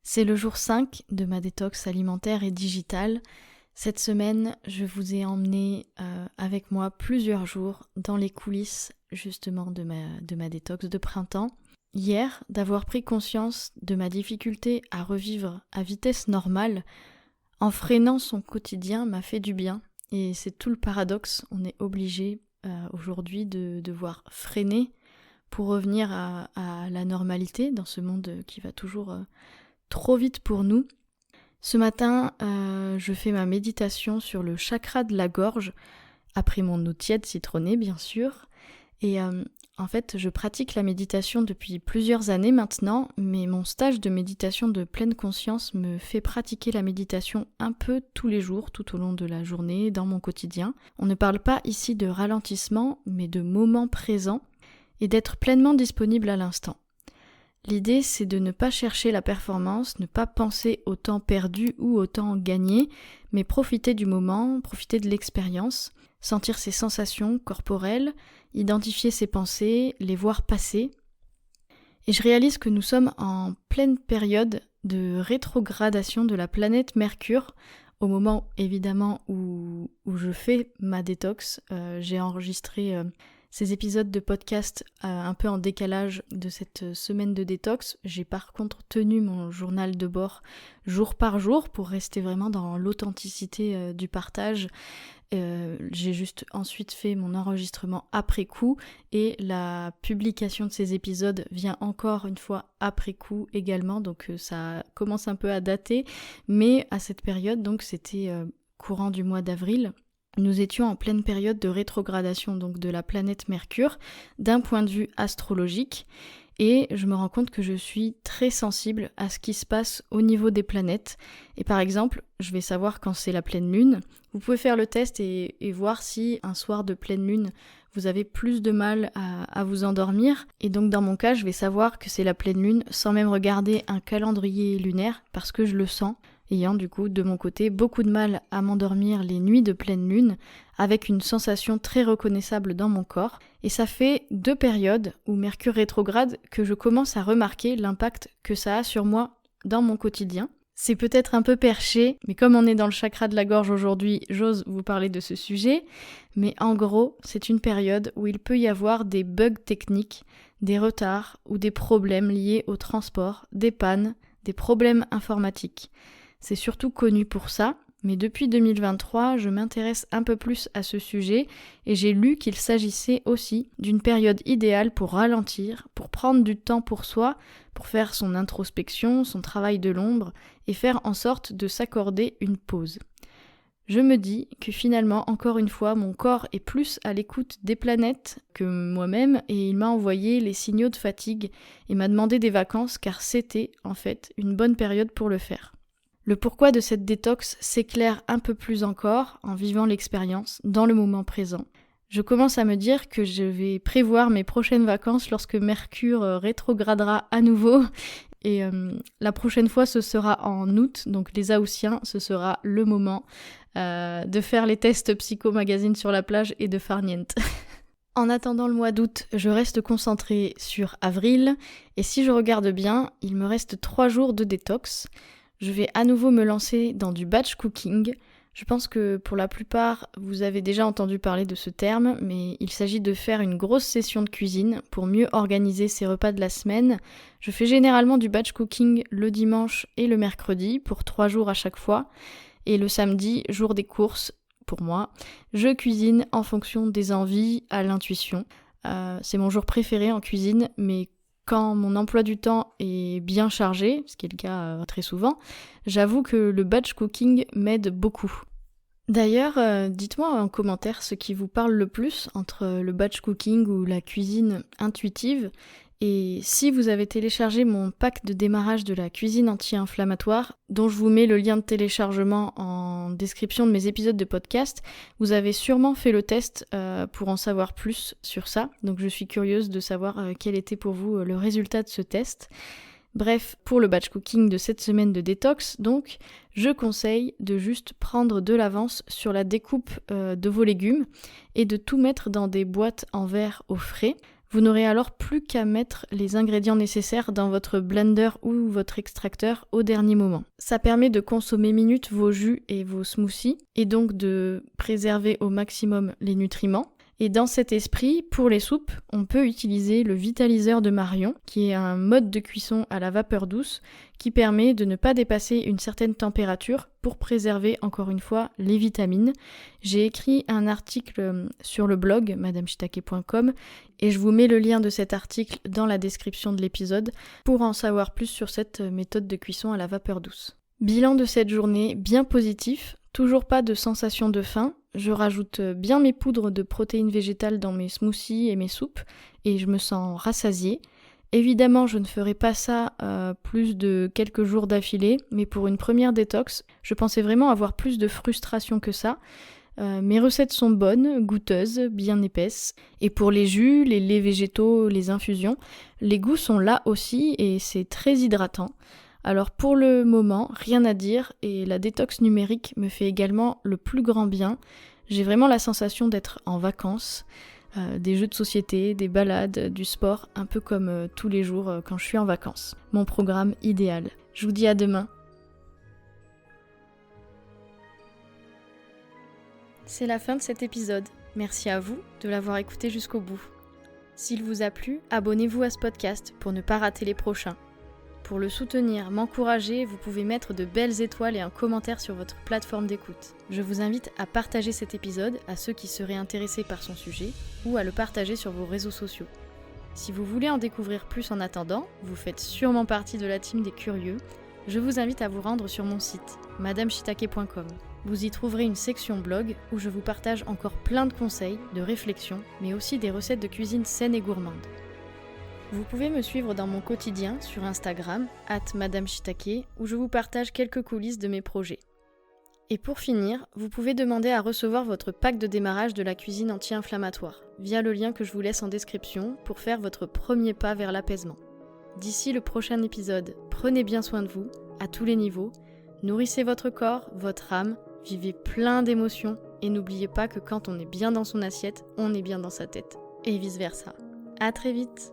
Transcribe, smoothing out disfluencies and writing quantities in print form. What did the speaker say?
C'est le jour 5 de ma détox alimentaire et digitale. Cette semaine, je vous ai emmené avec moi plusieurs jours dans les coulisses justement de ma détox de printemps. Hier, d'avoir pris conscience de ma difficulté à revivre à vitesse normale en freinant son quotidien m'a fait du bien. Et c'est tout le paradoxe, on est obligé aujourd'hui de devoir freiner pour revenir à la normalité dans ce monde qui va toujours trop vite pour nous. Ce matin, je fais ma méditation sur le chakra de la gorge, après mon eau tiède citronnée bien sûr. Et en fait, je pratique la méditation depuis plusieurs années maintenant, mais mon stage de méditation de pleine conscience me fait pratiquer la méditation un peu tous les jours, tout au long de la journée, dans mon quotidien. On ne parle pas ici de ralentissement, mais de moment présent, et d'être pleinement disponible à l'instant. L'idée, c'est de ne pas chercher la performance, ne pas penser au temps perdu ou au temps gagné, mais profiter du moment, profiter de l'expérience, sentir ses sensations corporelles, identifier ses pensées, les voir passer. Et je réalise que nous sommes en pleine période de rétrogradation de la planète Mercure, au moment évidemment où je fais ma détox. J'ai enregistré ces épisodes de podcast un peu en décalage de cette semaine de détox. J'ai par contre tenu mon journal de bord jour par jour pour rester vraiment dans l'authenticité du partage. J'ai juste ensuite fait mon enregistrement après coup et la publication de ces épisodes vient encore une fois après coup également, donc ça commence un peu à dater, mais à cette période, donc c'était courant du mois d'avril. Nous étions en pleine période de rétrogradation donc de la planète Mercure d'un point de vue astrologique et je me rends compte que je suis très sensible à ce qui se passe au niveau des planètes. Et par exemple, je vais savoir quand c'est la pleine lune. Vous pouvez faire le test et voir si un soir de pleine lune, vous avez plus de mal à vous endormir. Et donc dans mon cas, je vais savoir que c'est la pleine lune sans même regarder un calendrier lunaire parce que je le sens. Ayant du coup de mon côté beaucoup de mal à m'endormir les nuits de pleine lune avec une sensation très reconnaissable dans mon corps. Et ça fait 2 périodes où Mercure rétrograde que je commence à remarquer l'impact que ça a sur moi dans mon quotidien. C'est peut-être un peu perché, mais comme on est dans le chakra de la gorge aujourd'hui, j'ose vous parler de ce sujet. Mais en gros, c'est une période où il peut y avoir des bugs techniques, des retards ou des problèmes liés au transport, des pannes, des problèmes informatiques. C'est surtout connu pour ça, mais depuis 2023, je m'intéresse un peu plus à ce sujet et j'ai lu qu'il s'agissait aussi d'une période idéale pour ralentir, pour prendre du temps pour soi, pour faire son introspection, son travail de l'ombre et faire en sorte de s'accorder une pause. Je me dis que finalement, encore une fois, mon corps est plus à l'écoute des planètes que moi-même et il m'a envoyé les signaux de fatigue et m'a demandé des vacances car c'était en fait une bonne période pour le faire. Le pourquoi de cette détox s'éclaire un peu plus encore en vivant l'expérience dans le moment présent. Je commence à me dire que je vais prévoir mes prochaines vacances lorsque Mercure rétrogradera à nouveau et la prochaine fois ce sera en août, donc les Haussiens, ce sera le moment de faire les tests Psycho Magazine sur la plage et de farniente. En attendant le mois d'août, je reste concentrée sur avril et si je regarde bien, il me reste 3 jours de détox. Je vais à nouveau me lancer dans du batch cooking. Je pense que pour la plupart, vous avez déjà entendu parler de ce terme, mais il s'agit de faire une grosse session de cuisine pour mieux organiser ses repas de la semaine. Je fais généralement du batch cooking le dimanche et le mercredi pour 3 jours à chaque fois. Et le samedi, jour des courses, pour moi, je cuisine en fonction des envies, à l'intuition. C'est mon jour préféré en cuisine, mais quand mon emploi du temps est bien chargé, ce qui est le cas très souvent, j'avoue que le batch cooking m'aide beaucoup. D'ailleurs, dites-moi en commentaire ce qui vous parle le plus entre le batch cooking ou la cuisine intuitive. Et si vous avez téléchargé mon pack de démarrage de la cuisine anti-inflammatoire, dont je vous mets le lien de téléchargement en description de mes épisodes de podcast, vous avez sûrement fait le test pour en savoir plus sur ça. Donc je suis curieuse de savoir quel était pour vous le résultat de ce test. Bref, pour le batch cooking de cette semaine de détox, donc, je conseille de juste prendre de l'avance sur la découpe de vos légumes et de tout mettre dans des boîtes en verre au frais. Vous n'aurez alors plus qu'à mettre les ingrédients nécessaires dans votre blender ou votre extracteur au dernier moment. Ça permet de consommer minute vos jus et vos smoothies et donc de préserver au maximum les nutriments. Et dans cet esprit, pour les soupes, on peut utiliser le vitaliseur de Marion, qui est un mode de cuisson à la vapeur douce qui permet de ne pas dépasser une certaine température pour préserver encore une fois les vitamines. J'ai écrit un article sur le blog madameshitake.com et je vous mets le lien de cet article dans la description de l'épisode pour en savoir plus sur cette méthode de cuisson à la vapeur douce. Bilan de cette journée bien positif, toujours pas de sensation de faim. Je rajoute bien mes poudres de protéines végétales dans mes smoothies et mes soupes et je me sens rassasiée. Évidemment, je ne ferai pas ça plus de quelques jours d'affilée, mais pour une première détox, je pensais vraiment avoir plus de frustration que ça. Mes recettes sont bonnes, goûteuses, bien épaisses. Et pour les jus, les laits végétaux, les infusions, les goûts sont là aussi et c'est très hydratant. Alors pour le moment, rien à dire et la détox numérique me fait également le plus grand bien. J'ai vraiment la sensation d'être en vacances, des jeux de société, des balades, du sport, un peu comme tous les jours quand je suis en vacances. Mon programme idéal. Je vous dis à demain. C'est la fin de cet épisode. Merci à vous de l'avoir écouté jusqu'au bout. S'il vous a plu, abonnez-vous à ce podcast pour ne pas rater les prochains. Pour le soutenir, m'encourager, vous pouvez mettre de belles étoiles et un commentaire sur votre plateforme d'écoute. Je vous invite à partager cet épisode à ceux qui seraient intéressés par son sujet ou à le partager sur vos réseaux sociaux. Si vous voulez en découvrir plus en attendant, vous faites sûrement partie de la team des curieux, je vous invite à vous rendre sur mon site, madameshitake.com. Vous y trouverez une section blog où je vous partage encore plein de conseils, de réflexions, mais aussi des recettes de cuisine saines et gourmandes. Vous pouvez me suivre dans mon quotidien sur Instagram, @madameshitake, où je vous partage quelques coulisses de mes projets. Et pour finir, vous pouvez demander à recevoir votre pack de démarrage de la cuisine anti-inflammatoire, via le lien que je vous laisse en description pour faire votre premier pas vers l'apaisement. D'ici le prochain épisode, prenez bien soin de vous, à tous les niveaux, nourrissez votre corps, votre âme, vivez plein d'émotions et n'oubliez pas que quand on est bien dans son assiette, on est bien dans sa tête. Et vice versa. À très vite!